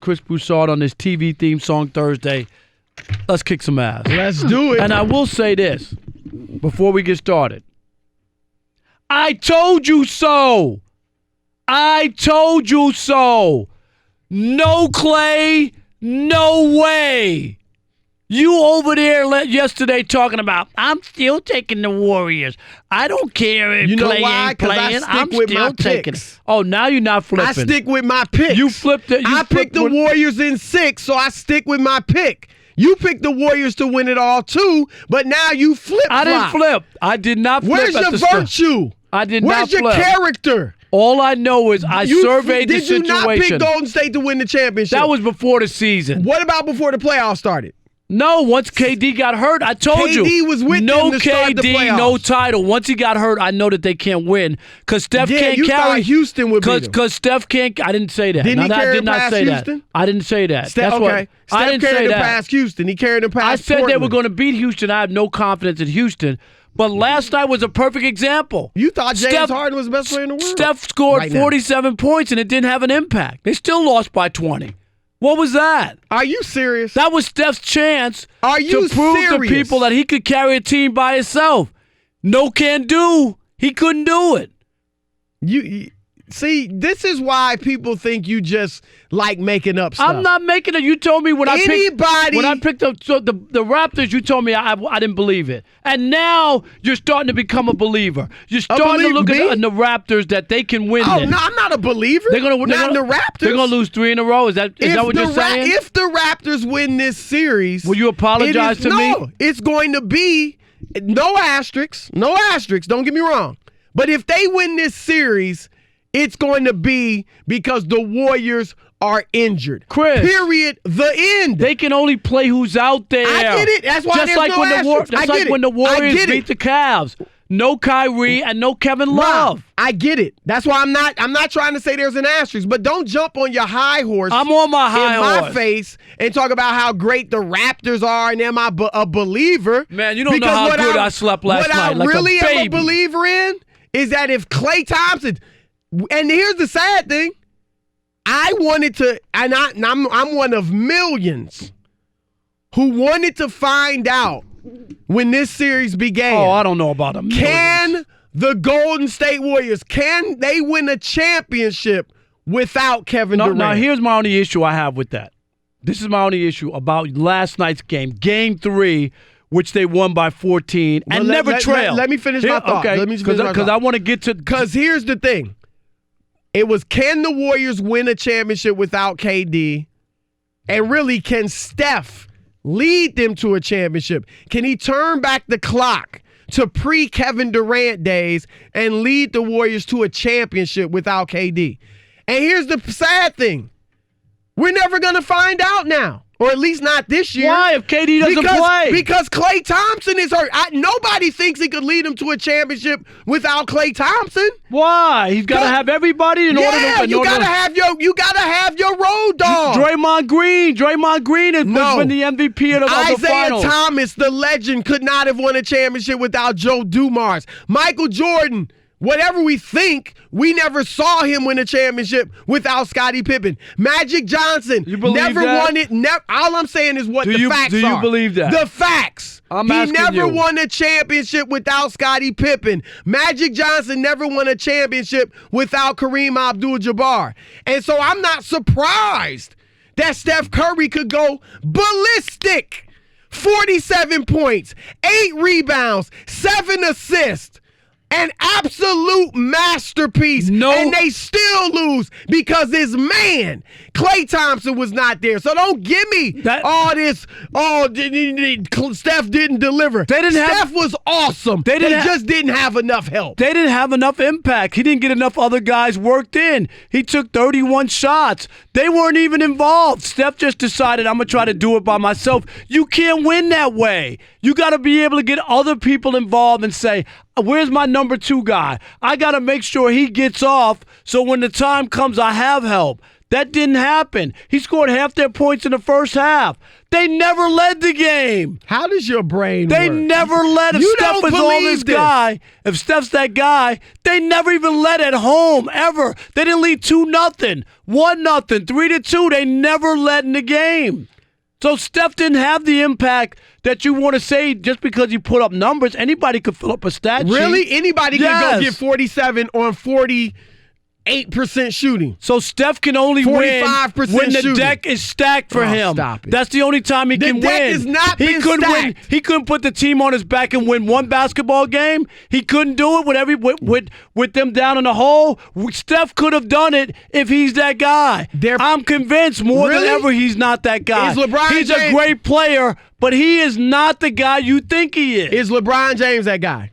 Chris Broussard on this TV theme song Thursday. Let's kick some ass. Let's do it. And I will say this before we get started. I told you so. I told you so. No Clay, no way. You over there yesterday talking about, I'm still taking the Warriors. I don't care if Clay ain't playing. I'm still taking it. Oh, now you're not flipping. I stick with my picks. You flipped it. I picked the Warriors in 6, so I stick with my pick. You picked the Warriors to win it all, too, but now you flip-flop. I didn't flip. I did not flip. Where's your virtue? I did not flip. Where's your character? All I know is I surveyed the situation. Did you not pick Golden State to win the championship? That was before the season. What about before the playoffs started? No, once KD got hurt, I told you. KD was with them to start the playoffs. No title. Once he got hurt, I know that they can't win because Steph can't you carry. Thought Houston would beat them. Because Steph can't. I didn't say that. Didn't he carry I did not past say Houston? that. I didn't say that. Steph, That's okay. What, I didn't Steph say carried that. him past Houston. He carried him past I said Portland. they were going to beat Houston. I have no confidence in Houston. But last night was a perfect example. You thought James Harden was the best player in the world? Steph scored 47 points and it didn't have an impact. They still lost by 20. What was that? Are you serious? That was Steph's chance to prove to people that he could carry a team by himself. No can do. He couldn't do it. You see, this is why people think you just like making up stuff. I'm not making it. You told me when I picked up the Raptors, you told me I didn't believe it. And now you're starting to become a believer. You're starting to look at the Raptors that they can win this. No, I'm not a believer. Not the Raptors. They're going to lose 3 in a row? Is that what you're saying? If the Raptors win this series... Will you apologize to me? No, it's going to be no asterisks. No asterisks, don't get me wrong. But if they win this series... It's going to be because the Warriors are injured. Chris. Period. The end. They can only play who's out there. I get it. That's why there's no asterisks. Just like when the Warriors beat the Cavs. No Kyrie and no Kevin Love. I get it. That's why I'm not trying to say there's an asterisk, but don't jump on your high horse. I'm on my high horse. In my face and talk about how great the Raptors are and am I a believer. Man, you don't know how good I slept last night. What I really am a believer in is that if Klay Thompson... And here's the sad thing. I wanted to, and I'm one of millions who wanted to find out when this series began. Oh, I don't know about them. Can the Golden State Warriors, can they win a championship without Kevin Durant? Now, here's my only issue I have with that. This is my only issue about last night's game. Game 3, which they won by 14 and never trailed. Let me finish my thought. Okay, because I want to get to... Because here's the thing. It was, can the Warriors win a championship without KD? And really, can Steph lead them to a championship? Can he turn back the clock to pre-Kevin Durant days and lead the Warriors to a championship without KD? And here's the sad thing. We're never going to find out now. Or at least not this year. Why, if KD doesn't play? Because Klay Thompson is hurt. Nobody thinks he could lead them to a championship without Klay Thompson. Why? He's got to have everybody in order to. You gotta have your road dog. Draymond Green has been the MVP of the finals. Isaiah Thomas, the legend, could not have won a championship without Joe Dumars. Michael Jordan. Whatever we think, we never saw him win a championship without Scottie Pippen. Magic Johnson never won it. All I'm saying is what the facts are. Do you believe that? The facts. He never won a championship without Scottie Pippen. Magic Johnson never won a championship without Kareem Abdul-Jabbar. And so I'm not surprised that Steph Curry could go ballistic. 47 points, 8 rebounds, 7 assists. An absolute masterpiece. And they still lose because his man, Klay Thompson, was not there. So don't give me all this, Steph didn't deliver. Steph was awesome. They just didn't have enough help. They didn't have enough impact. He didn't get enough other guys worked in. He took 31 shots. They weren't even involved. Steph just decided, I'm going to try to do it by myself. You can't win that way. You got to be able to get other people involved and say, where's my number 2 guy? I got to make sure he gets off so when the time comes, I have help. That didn't happen. He scored half their points in the first half. They never led the game. How does your brain They work? never led. If You Steph don't is all believe this guy, if Steph's that guy, they never even led at home, ever. They didn't lead 2-0, 1-0, 3-2. They never led in the game. So Steph didn't have the impact that you want to say just because he put up numbers. Anybody could fill up a stat sheet. Really? Anybody Yes. can go get 47 on 48% shooting. So Steph can only 45% win when the shooting. deck is stacked for him. Stop it. That's the only time he can The deck win. has not he been couldn't stacked. win. He couldn't put the team on his back and win one basketball game. He couldn't do it with them down in the hole. Steph could have done it if he's that guy. I'm convinced more than Really? ever he's not that guy. Is LeBron he's a James- great player, but he is not the guy you think he is. Is LeBron James that guy?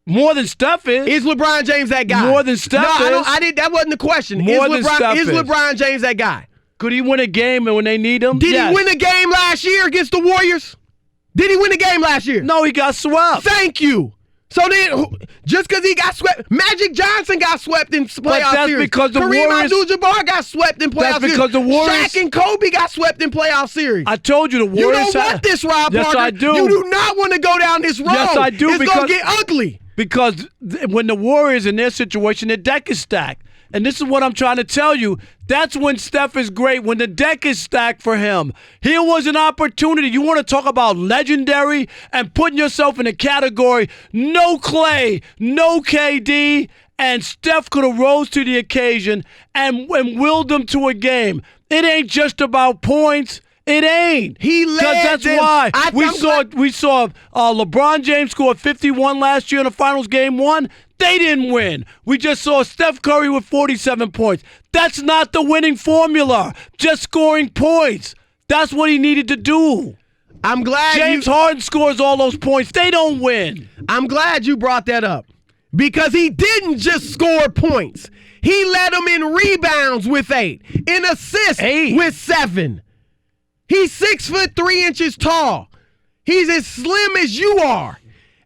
More than Steph is. Is LeBron James that guy? More than Steph No, is. I didn't. That wasn't the question. More than Steph is is. LeBron James that guy? Could he win a game when they need him? Did Yes. he win a game last year against the Warriors? Did he win a game last year? No, he got swept. Thank you. So then, just because he got swept, Magic Johnson got swept in playoff that's series. because the Kareem Warriors- Abdul-Jabbar got swept in playoff That's series. because the Warriors- Shaq and Kobe got swept in playoff series. I told you the You Warriors. don't want this, Rob Yes, Parker. I do. You do not want to go down this road. Yes, I do, It's because- going to get ugly. Because when the Warriors in their situation, their deck is stacked. And this is what I'm trying to tell you. That's when Steph is great, when the deck is stacked for him. Here was an opportunity. You want to talk about legendary and putting yourself in a category, no Clay, no KD, and Steph could have rose to the occasion and willed them to a game. It ain't just about points. It ain't. He led Because that's them. why we I'm saw LeBron James score 51 last year in the finals game 1. They didn't win. We just saw Steph Curry with 47 points. That's not the winning formula. Just scoring points. That's what he needed to do. I'm glad James Harden scores all those points. They don't win. I'm glad you brought that up because he didn't just score points. He led them in rebounds with 8, in assists 8. with 7. He's 6'3" tall. He's as slim as you are.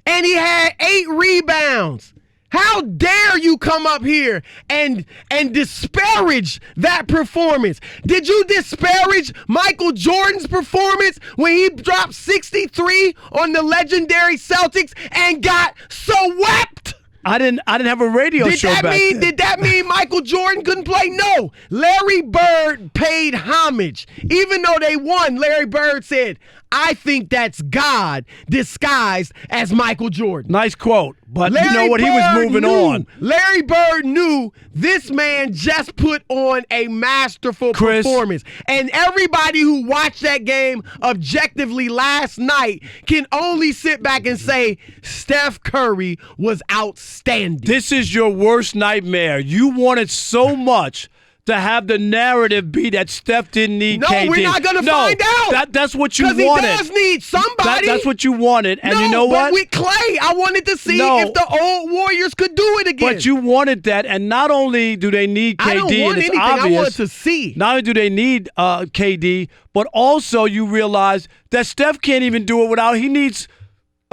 And he had 8 rebounds. How dare you come up here and disparage that performance? Did you disparage Michael Jordan's performance when he dropped 63 on the legendary Celtics and got swept? I didn't have a radio show back then. Did that mean Michael Jordan couldn't play? No. Larry Bird paid homage. Even though they won, Larry Bird said, I think that's God disguised as Michael Jordan. Nice quote. But you know what? He was moving on. Larry Bird knew this man just put on a masterful performance. And everybody who watched that game objectively last night can only sit back and say Steph Curry was outstanding. This is your worst nightmare. You wanted so much to have the narrative be that Steph didn't need KD. No, we're not going to find out. That's what you wanted. Because he does need somebody. That's what you wanted. And no, you know what? But with Clay, I wanted to see if the old Warriors could do it again. But you wanted that. And not only do they need KD, I don't want and it's anything. obvious, I wanted to see. not only do they need KD, but also you realize that Steph can't even do it without. He needs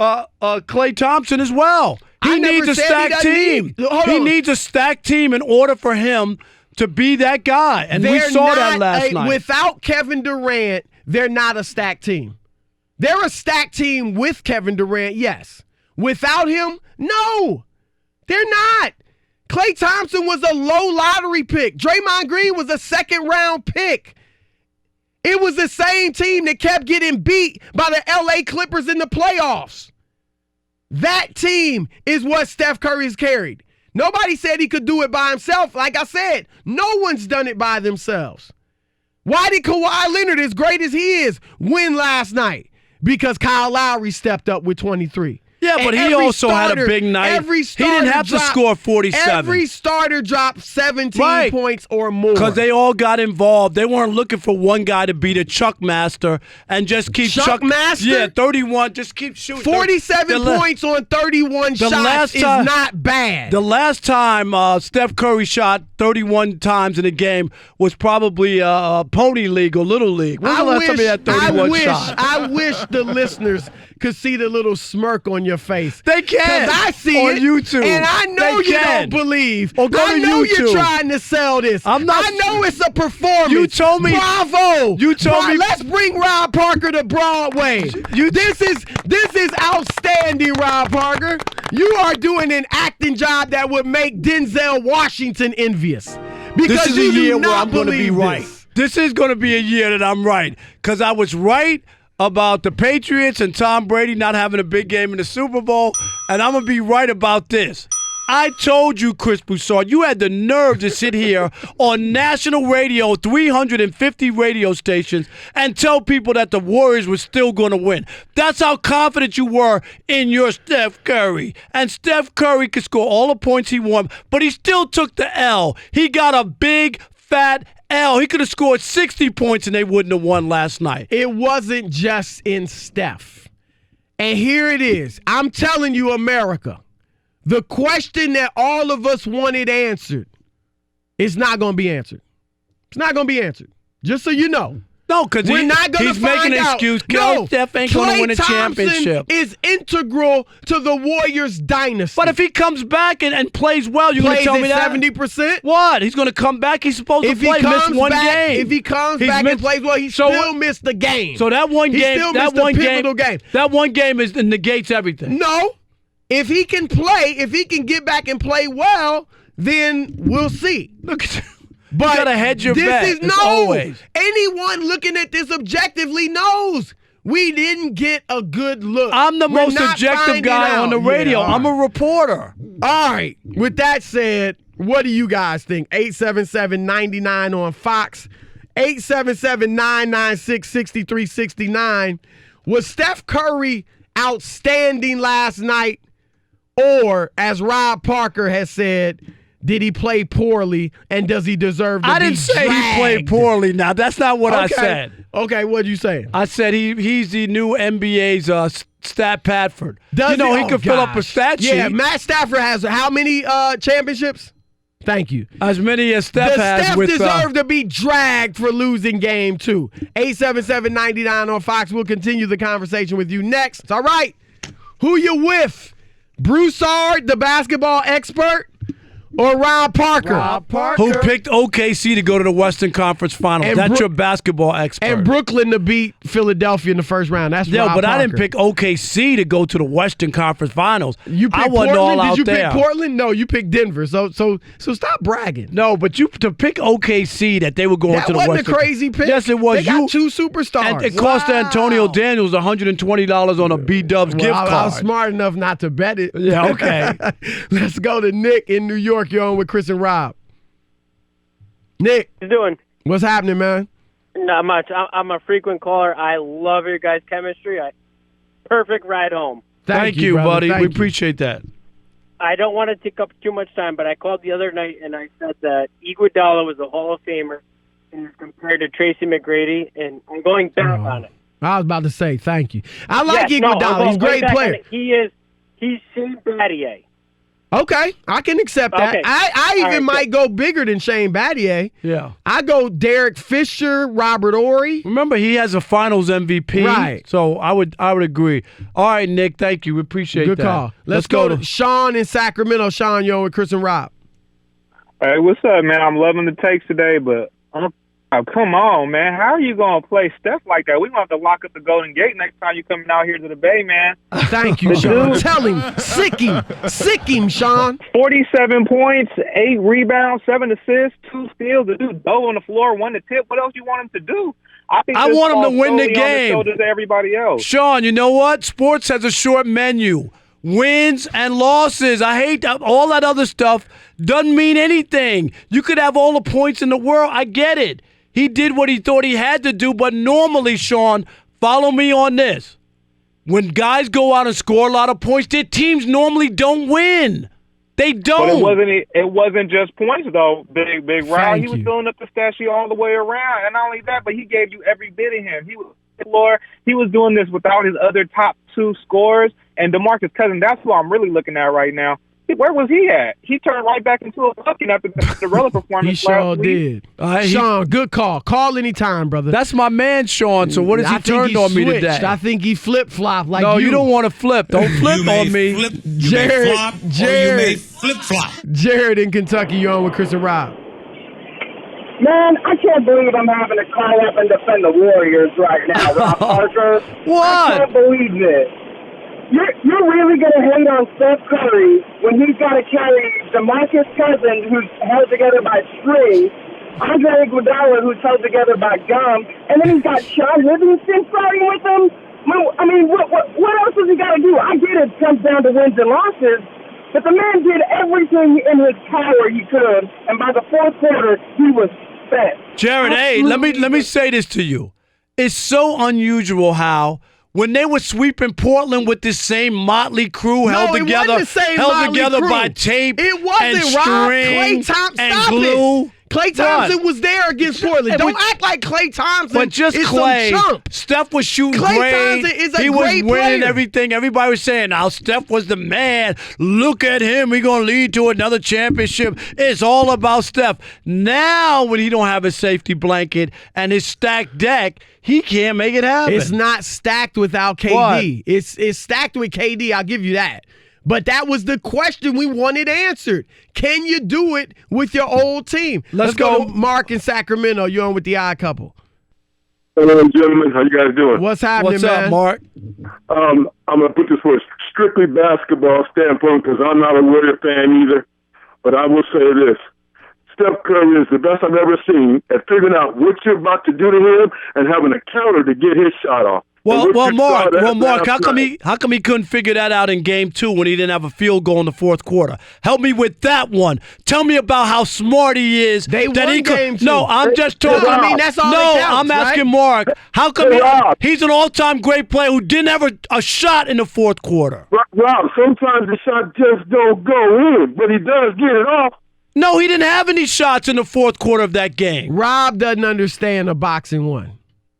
Klay Thompson as well. He needs a stacked team. He needs a stacked team in order for him to be that guy. And we saw that last night. Without Kevin Durant, they're not a stacked team. They're a stacked team with Kevin Durant, yes. Without him, no. They're not. Klay Thompson was a low lottery pick. Draymond Green was a second-round pick. It was the same team that kept getting beat by the LA Clippers in the playoffs. That team is what Steph Curry's carried. Nobody said he could do it by himself. Like I said, no one's done it by themselves. Why did Kawhi Leonard, as great as he is, win last night? Because Kyle Lowry stepped up with 23. Yeah, but he also had a big night. He didn't have to score 47. Every starter dropped 17 points or more. Because they all got involved. They weren't looking for one guy to be the Chuck Master and just keep Chuck Master? Yeah, 31. Just keep shooting. 47 points on 31 shots is not bad. The last time Steph Curry shot 31 times in a game was probably Pony League or Little League. When was the last time he had 31 shots? I wish the listeners could see the little smirk on your face. They can. Because I see on it. YouTube. And I know you don't believe. Or go I to know YouTube. you're trying to sell this. I'm not. I know it's a performance. You told me. Bravo. You told me. Let's bring Rob Parker to Broadway. This is outstanding, Rob Parker. You are doing an acting job that would make Denzel Washington envious. Because this is you a year do where not I'm going to be right. This is going to be a year that I'm right. Because I was right about the Patriots and Tom Brady not having a big game in the Super Bowl. And I'm going to be right about this. I told you, Chris Broussard, you had the nerve to sit here on national radio, 350 radio stations, and tell people that the Warriors were still going to win. That's how confident you were in your Steph Curry. And Steph Curry could score all the points he wanted, but he still took the L. He got a big, fat L. He could have scored 60 points and they wouldn't have won last night. It wasn't just in Steph. And here it is. I'm telling you, America. The question that all of us wanted answered is not going to be answered. It's not going to be answered. Just so you know. No, because we're not going to he's making an excuse. No, Steph ain't going to win a championship. Is integral to the Warriors' dynasty. But if he comes back and plays well, you're going to tell me that? 70%? What? He's going to come back? He's supposed to play. Miss one game. If he comes back and plays well, he still missed the game. So that one game, pivotal game. That one game negates everything. No. If he can play, if he can get back and play well, then we'll see. Look at you. But you gotta hedge your bet. Always. Anyone looking at this objectively knows we didn't get a good look. I'm the most objective guy on the radio. I'm a reporter. All right. With that said, what do you guys think? 877-99 on Fox. 877-996-6369. Was Steph Curry outstanding last night? Or, as Rob Parker has said, did he play poorly, and does he deserve to be dragged? I didn't say he played poorly. Now, that's not what I said. Okay, what did you say? I said he's the new NBA's Stat Padford. He could fill up a stat sheet. Yeah, Matt Stafford has how many championships? Thank you. As many as Steph has. Steph deserved to be dragged for losing game 2. 877-99 on Fox. We'll continue the conversation with you next. All right. Who you with? Broussard, the basketball expert, or Rob Parker? Rob Parker. Who picked OKC to go to the Western Conference Finals. That's your basketball expert. And Brooklyn to beat Philadelphia in the first round. That's Rob Parker. I didn't pick OKC to go to the Western Conference Finals. You picked Portland? Did you pick Portland? No, you picked Denver. So stop bragging. No, but to pick OKC that they were going to the Western. That wasn't a crazy pick. Yes, it was. They got 2 superstars. And it cost Antonio Daniels $120 on a B-Dubs gift card. I was smart enough not to bet it. Yeah, okay. Let's go to Nick in New York. You're on with Chris and Rob. Nick. What you doing? What's happening, man? Not much. I'm a frequent caller. I love your guys' chemistry. Perfect ride home. Thank you, buddy. We appreciate that. I don't want to take up too much time, but I called the other night and I said that Iguodala was a Hall of Famer and is compared to Tracy McGrady, and I'm going back on it. I was about to say thank you. I like Iguodala. He's a great player. He's Shane Battier. Okay, I can accept that. Okay. I even might go bigger than Shane Battier. Yeah. I go Derek Fisher, Robert Horry. Remember, he has a Finals MVP. Right. So I would agree. All right, Nick, thank you. We appreciate that. Good call. Let's go to Sean in Sacramento. Sean, you're with Chris and Rob. Hey, what's up, man? I'm loving the takes today, but come on, man. How are you going to play Steph like that? We're going to have to lock up the Golden Gate next time you coming out here to the Bay, man. Thank you, Sean. Tell him. Sick him, Sean. 47 points, 8 rebounds, 7 assists, 2 steals. The dude dove on the floor, 1 to tip. What else you want him to do? I want him to win the game. On the shoulders of everybody else. Sean, you know what? Sports has a short menu. Wins and losses. I hate all that other stuff. Doesn't mean anything. You could have all the points in the world. I get it. He did what he thought he had to do, but normally, Sean, follow me on this. When guys go out and score a lot of points, their teams normally don't win. They don't. But it wasn't just points, though, Big Rob. He was filling up the stat sheet all the way around. And not only that, but he gave you every bit of him. He was floor. He was doing this without his other top 2 scorers. And DeMarcus Cousins, that's who I'm really looking at right now. Where was he at? He turned right back into a bucket after the Rella performance. He sure did. Sean, good call. Call anytime, brother. That's my man, Sean. So what has he turned on me today? I think he flip-flopped like you. No, you don't want to flip. Don't flip on me. Jared, flip-flop. Jared in Kentucky, you're on with Chris and Rob. Man, I can't believe I'm having to call up and defend the Warriors right now, Rob Parker. What? I can't believe this. You're really going to hate on Steph Curry when he's got to carry DeMarcus Cousins, who's held together by strings, Andre Iguodala, who's held together by gum, and then he's got Sean Livingston starting with him? I mean, what else has he got to do? I get it comes down to wins and losses, but the man did everything in his power he could, and by the fourth quarter, he was spent. Jared, hey, let me say this to you. It's so unusual how when they were sweeping Portland with this same motley crew held together by tape it wasn't, and Rob. string Klay and glue. Klay Thompson was there against Portland. Don't act like Klay Thompson but just is Klay. some chump. Steph was shooting Klay great. Thompson is a he great was winning player. everything. Everybody was saying, now Steph was the man. Look at him. He's going to lead to another championship. It's all about Steph. Now when he don't have his safety blanket and his stacked deck, he can't make it happen. It's not stacked without KD. What? It's stacked with KD. I'll give you that. But that was the question we wanted answered. Can you do it with your old team? Let's go to Mark in Sacramento. You're on with the Odd Couple. Hello, gentlemen. How you guys doing? What's happening, What's man? up, Mark? I'm going to put this from a strictly basketball standpoint because I'm not a Warrior fan either. But I will say this. Steph Curry is the best I've ever seen at figuring out what you're about to do to him and having a counter to get his shot off. Well, Mark, how come he couldn't figure that out in game 2 when he didn't have a field goal in the fourth quarter? Help me with that one. Tell me about how smart he is. They won game 2. No, I'm just talking. I mean, that's all that counts, I'm asking right? Mark. How come he's an all-time great player who didn't have a shot in the fourth quarter? Rob, sometimes the shot just don't go in, but he does get it off. No, he didn't have any shots in the fourth quarter of that game. Rob doesn't understand a boxing one.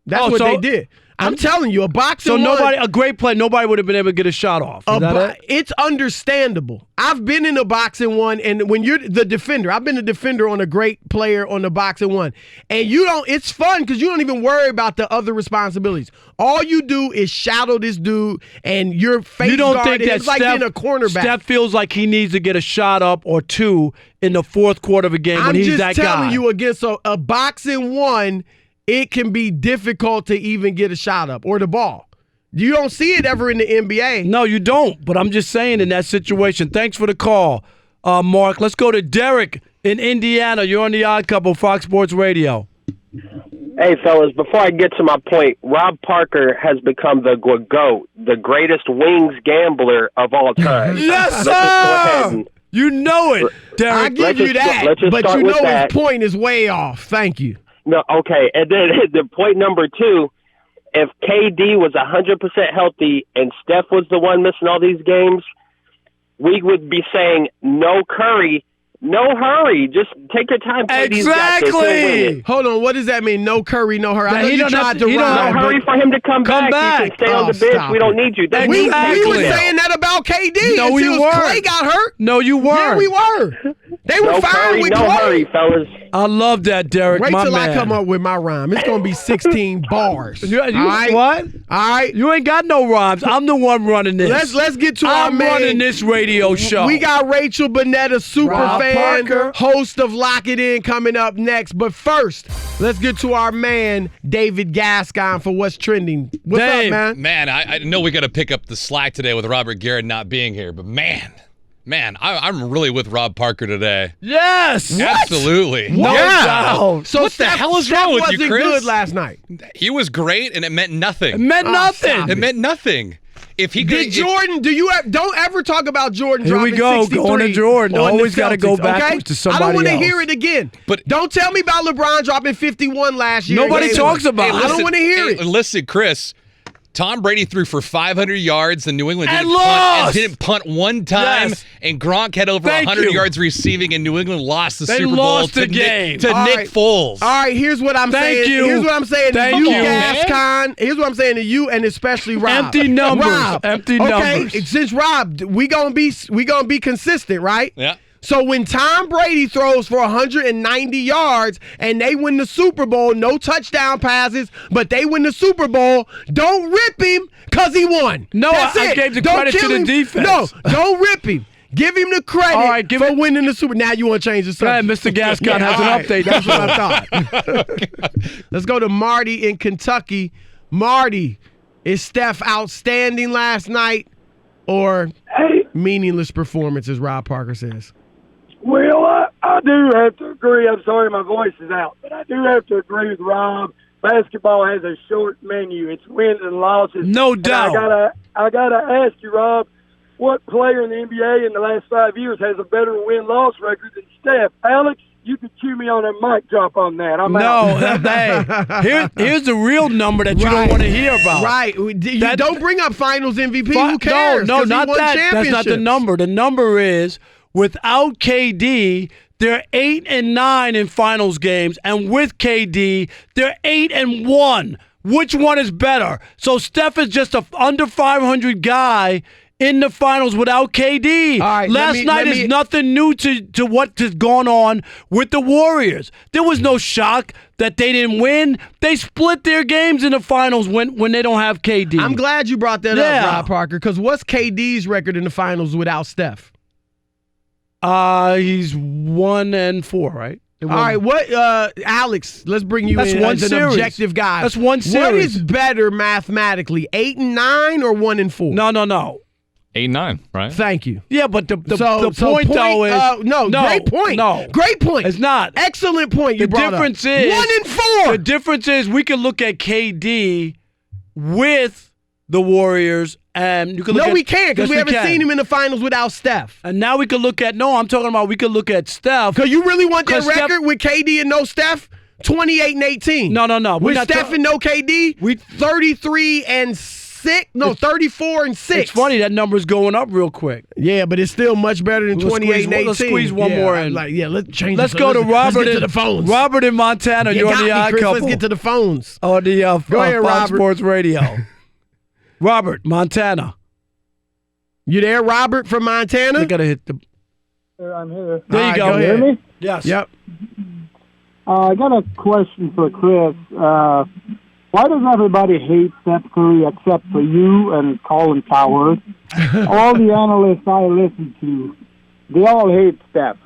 That's what they did. I'm telling you, a boxing a great play, nobody would have been able to get a shot off. Is that it? It's understandable. I've been in a boxing one, and when you're the defender, I've been a defender on a great player on the boxing one, and it's fun because you don't even worry about the other responsibilities. All you do is shadow this dude, and your face guard. It's like being a cornerback. Steph feels like he needs to get a shot up or two in the fourth quarter of a game when he's that guy. I'm just telling you, against a boxing one, it can be difficult to even get a shot up or the ball. You don't see it ever in the NBA. No, you don't. But I'm just saying in that situation. Thanks for the call, Mark. Let's go to Derek in Indiana. You're on the Odd Couple, Fox Sports Radio. Hey, fellas, before I get to my point, Rob Parker has become the GOAT, the greatest wings gambler of all time. Yes, sir! You know it, Derek. I give you that, but you know his point is way off. Thank you. No, okay. And then the point number 2, if KD was 100% healthy and Steph was the one missing all these games, we would be saying no Curry, no hurry. Just take your time. Exactly. Hold on. What does that mean? No Curry, no hurry. I know you tried to rhyme. No hurry for him to come back. You can stay on the bench. We don't need you. We were saying that about KD. No, we weren't. Clay got hurt. No, you weren't. Yeah, we were. They were fine with Clay. No hurry, fellas. I love that, Derek. Wait till I come up with my rhyme. It's going to be 16 bars. All right? What? All right. You ain't got no rhymes. I'm the one running this. Let's get to our man. I'm running this radio show. We got Rachel Bonetta, super fan, Parker, host of Lock It In, coming up next. But first, let's get to our man, David Gascon, for what's trending. What's up, man? Man, I know we got to pick up the slack today with Robert Garrett not being here, but man, I'm really with Rob Parker today. Yes. What? Absolutely. No doubt. So what the hell is wrong with you, Chris? Wasn't good last night. He was great, and it meant nothing. It meant nothing. It meant nothing. If he did Jordan, don't ever talk about Jordan Here dropping we go, 63 going to Jordan. Always got to go backwards to somebody else. I don't want to hear it again. But don't tell me about LeBron dropping 51 last year. Nobody talks about it. I don't want to hear it. Listen, Chris, Tom Brady threw for 500 yards. The New England didn't punt one time. Yes. And Gronk had over 100 yards receiving, and New England lost the Super Bowl lost to the game. Nick Foles. All right, here's what I'm saying. Here's what I'm saying to you, Gascon. Here's what I'm saying to you, and especially Rob. Empty numbers. Rob. Empty numbers. Okay, since Rob, we gonna be consistent, right? Yeah. So when Tom Brady throws for 190 yards and they win the Super Bowl, no touchdown passes, but they win the Super Bowl, don't rip him because he won. No, That's I it. gave the Don't credit to kill the him. defense. No, don't rip him. Give him the credit for winning the Super Bowl. Now you want to change the subject. Mr. Gascon has an update. That's what I thought. Let's go to Marty in Kentucky. Marty, is Steph outstanding last night or meaningless performance, as Rob Parker says? Well, I do have to agree. I'm sorry my voice is out, but I do have to agree with Rob. Basketball has a short menu. It's wins and losses. No doubt. I gotta ask you, Rob, what player in the NBA in the last 5 years has a better win-loss record than Steph? Alex, you could cue me on a mic drop on that. I'm out. Here's the real number that you don't want to hear about. Right. Don't bring up Finals MVP. Who cares? No, not that. That's not the number. The number is, without KD, they're 8-9 in finals games, and with KD, they're 8-1. Which one is better? So Steph is just a under 500 guy in the finals without KD. All right, Last night is nothing new to what has gone on with the Warriors. There was no shock that they didn't win. They split their games in the finals when they don't have KD. I'm glad you brought that up, Rob Parker, because what's KD's record in the finals without Steph? He's 1-4, right? All right, what, Alex? Let's bring you in as an objective guy. That's one series. What is better mathematically, 8-9 or 1-4? No. 8-9, right? Thank you. Yeah, but the point though is no, great point. No, great point. It's not. Excellent point. The difference is 1-4. The difference is we can look at KD with the Warriors, and you can look at. No, we can't because we haven't seen him in the finals without Steph. And now we can look at. No, I'm talking about we can look at Steph. Because you really want that record with KD and no Steph? 28-18. No. With Steph and no KD, 33-6. No, 34-6. It's funny that number's going up real quick. Yeah, but it's still much better than 28-18. Let's squeeze one more in. Let's change. Let's go to Robert. Let's get to the phones. Robert in Montana. You're on the Odd Couple. Let's get to the phones. On the go ahead, Fox Robert. Sports Radio. Robert, Montana. You there, Robert from Montana? I gotta hit the. I'm here. There you go. Can you hear me? Yes. Yep. I got a question for Chris. Why does everybody hate Steph Curry except for you and Colin Cowherd? All the analysts I listen to, they all hate Steph.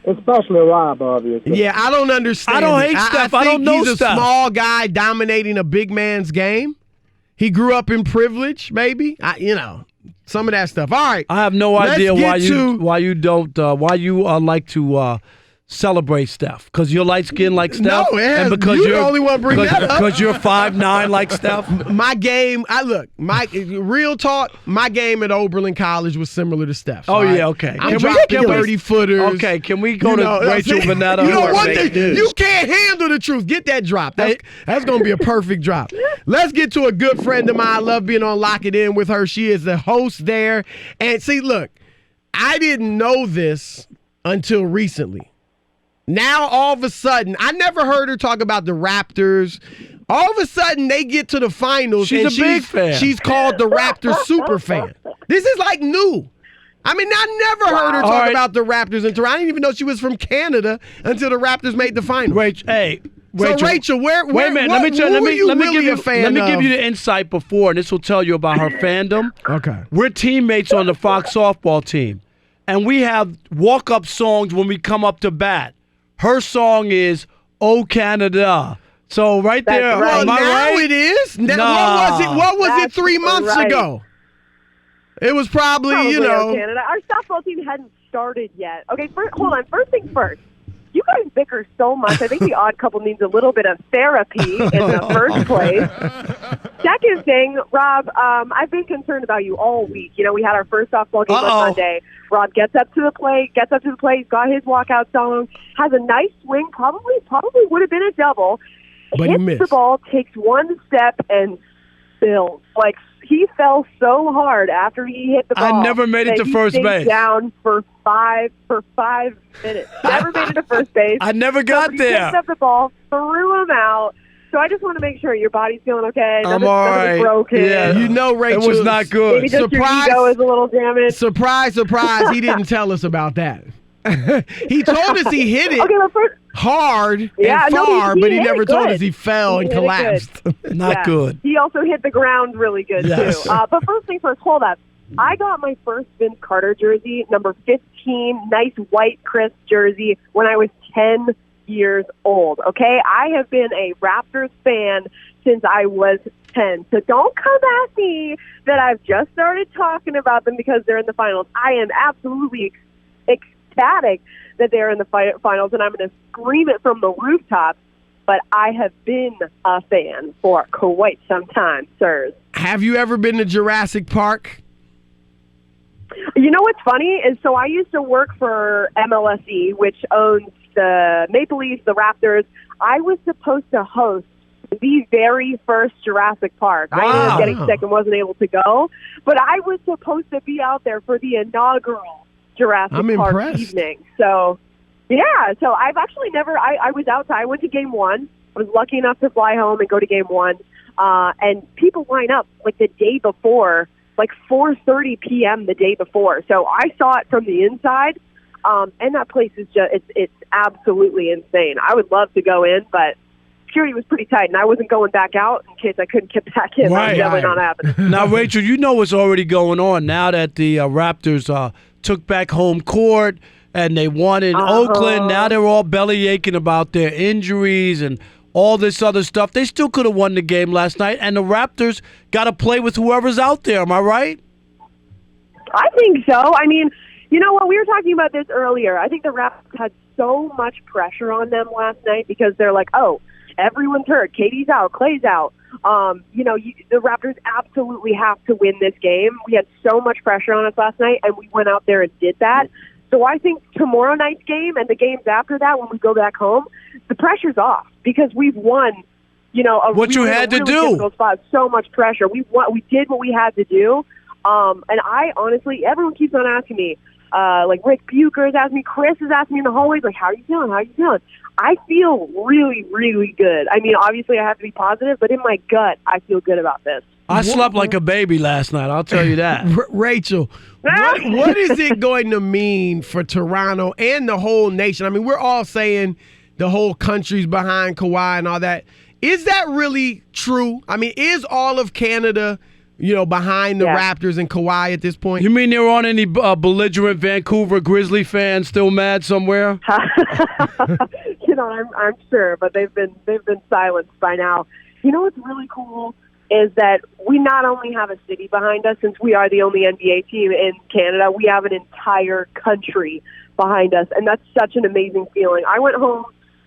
Especially Rob, obviously. Yeah, I don't understand. I don't hate Steph. I don't know he's Steph. a small guy dominating a big man's game. He grew up in privilege, maybe. Some of that stuff. All right. I have no idea why you like to celebrate Steph, because you're light skinned like Steph. No, and because you're the only one bring that up. Because you're 5'9" like Steph. My game, real talk. My game at Oberlin College was similar to Steph's. Okay. I'm dropping 30-footers. Okay, can we go to Rachel Vanetta? You know one thing, you can't handle the truth. Get that drop. That's going to be a perfect drop. Let's get to a good friend of mine. I love being on Lock It In with her. She is the host there. And see, look, I didn't know this until recently. Now, all of a sudden, I never heard her talk about the Raptors. All of a sudden, they get to the finals. She's a big fan. She's called the Raptors super fan. This is like new. I mean, I never heard her talk about the Raptors in Toronto. I didn't even know she was from Canada until the Raptors made the finals. Rachel, wait a minute. Let me give you the insight before, and this will tell you about her fandom. Okay. We're teammates on the Fox softball team, and we have walk-up songs when we come up to bat. Her song is "Oh Canada." So right there, right. am I now right? It is. Nah. What was it 3 months ago? It was probably Canada. Our softball team hadn't started yet. Okay, hold on. First things first. You guys bicker so much. I think the Odd Couple needs a little bit of therapy in the first place. Second thing, Rob, I've been concerned about you all week. We had our first softball game on Sunday. Rob gets up to the plate, he's got his walkout song, has a nice swing, probably would have been a double. But hits he missed. The ball, takes one step, and bills. Like, he fell so hard after he hit the ball. I never made it to first base. He stayed down for 5 minutes. Never made it to first base. I never got there. He picked up the ball, threw him out. So I just want to make sure your body's feeling okay. I'm all right. Broken. Yeah, you know, Rachel, it was not good. Maybe just your ego is a little damaged. Surprise, he didn't tell us about that. He told us he hit it hard and far, but he never told us he fell and collapsed. Not good. He also hit the ground really good, too. But first thing first, hold up. I got my first Vince Carter jersey, number 15, nice white, crisp jersey, when I was 10 years old, okay? I have been a Raptors fan since I was 10. So don't come at me that I've just started talking about them because they're in the finals. I am absolutely ecstatic that they're in the finals, and I'm going to scream it from the rooftops, but I have been a fan for quite some time, sirs. Have you ever been to Jurassic Park? You know what's funny is, so I used to work for MLSE, which owns the Maple Leafs, the Raptors. I was supposed to host the very first Jurassic Park. Wow. I ended up getting sick and wasn't able to go, but I was supposed to be out there for the inaugural Jurassic Park evening. So, yeah, so I've actually never, I was outside. I went to game 1. I was lucky enough to fly home and go to game 1. And people line up like the day before, like 4:30 p.m. the day before. So I saw it from the inside. And that place is just, it's absolutely insane. I would love to go in, but security was pretty tight, and I wasn't going back out in case I couldn't get back in. Right. That was definitely not happening. Now, Rachel, you know what's already going on now that the Raptors took back home court and they won in Oakland. Now they're all belly aching about their injuries and all this other stuff. They still could have won the game last night, and the Raptors got to play with whoever's out there. Am I right? I think so. I mean, you know what? We were talking about this earlier. I think the Raptors had so much pressure on them last night because they're like, oh, everyone's hurt. KD's out. Clay's out. The Raptors absolutely have to win this game. We had so much pressure on us last night, and we went out there and did that. So I think tomorrow night's game and the games after that, when we go back home, the pressure's off because we've won. Difficult spot. So much pressure. We did what we had to do. And I honestly, everyone keeps on asking me. Like Rick Bucher is asking me, Chris is asking me in the hallways, like, how are you feeling? How are you feeling? I feel really, really good. I mean, obviously I have to be positive, but in my gut, I feel good about this. I slept like a baby last night, I'll tell you that. Rachel, what is it going to mean for Toronto and the whole nation? I mean, we're all saying the whole country's behind Kawhi and all that. Is that really true? I mean, is all of Canada behind the Raptors and Kawhi at this point? You mean there aren't any belligerent Vancouver Grizzly fans still mad somewhere? I'm sure, but they've been silenced by now. You know what's really cool is that we not only have a city behind us, since we are the only NBA team in Canada, we have an entire country behind us, and that's such an amazing feeling. I went home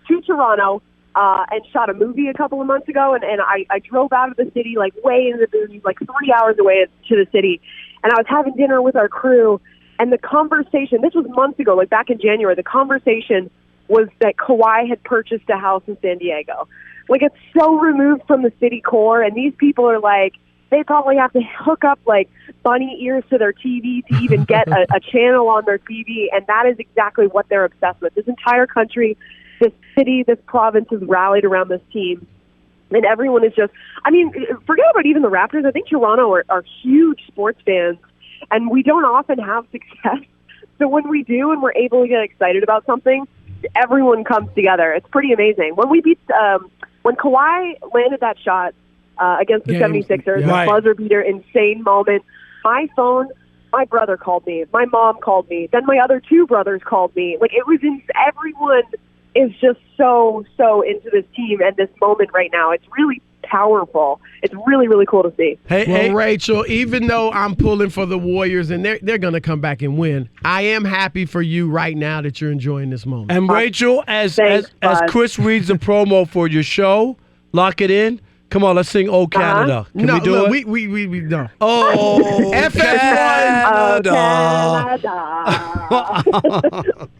to Toronto and shot a movie a couple of months ago, and I drove out of the city, like way into the boonies, like 3 hours away to the city, and I was having dinner with our crew, and the conversation, this was months ago, like back in January, the conversation was that Kawhi had purchased a house in San Diego. Like, it's so removed from the city core, and these people are like, they probably have to hook up, like, bunny ears to their TV to even get a channel on their TV, and that is exactly what they're obsessed with. This entire country, this city, this province has rallied around this team, and everyone is just, I mean, forget about even the Raptors. I think Toronto are huge sports fans, and we don't often have success. So when we do and we're able to get excited about something, everyone comes together. It's pretty amazing. When we beat, when Kawhi landed that shot against the 76ers, right. Buzzer beater, insane moment. My phone, my brother called me, my mom called me, then my other two brothers called me. Like, it was everyone is just so into this team and this moment right now. It's really powerful. It's really, really cool to see. Hey, Rachel, even though I'm pulling for the Warriors and they're going to come back and win, I am happy for you right now that you're enjoying this moment. And Rachel, as Chris reads the promo for your show, lock it in. Come on, let's sing "Oh Canada." Can we do it? We don't. Oh, FS1.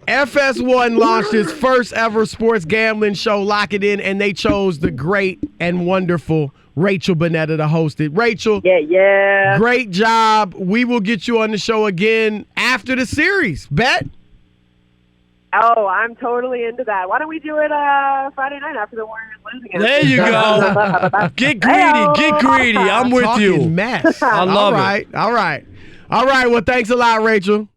FS1 launched its first ever sports gambling show, Lock It In, and they chose the great and wonderful Rachel Bonetta to host it. Rachel, Yeah. great job. We will get you on the show again after the series. Bet? Oh, I'm totally into that. Why don't we do it Friday night after the Warriors lose again? There you go. Get greedy. Get greedy. I'm with Talking you. mess. I love it. All right. Well, thanks a lot, Rachel.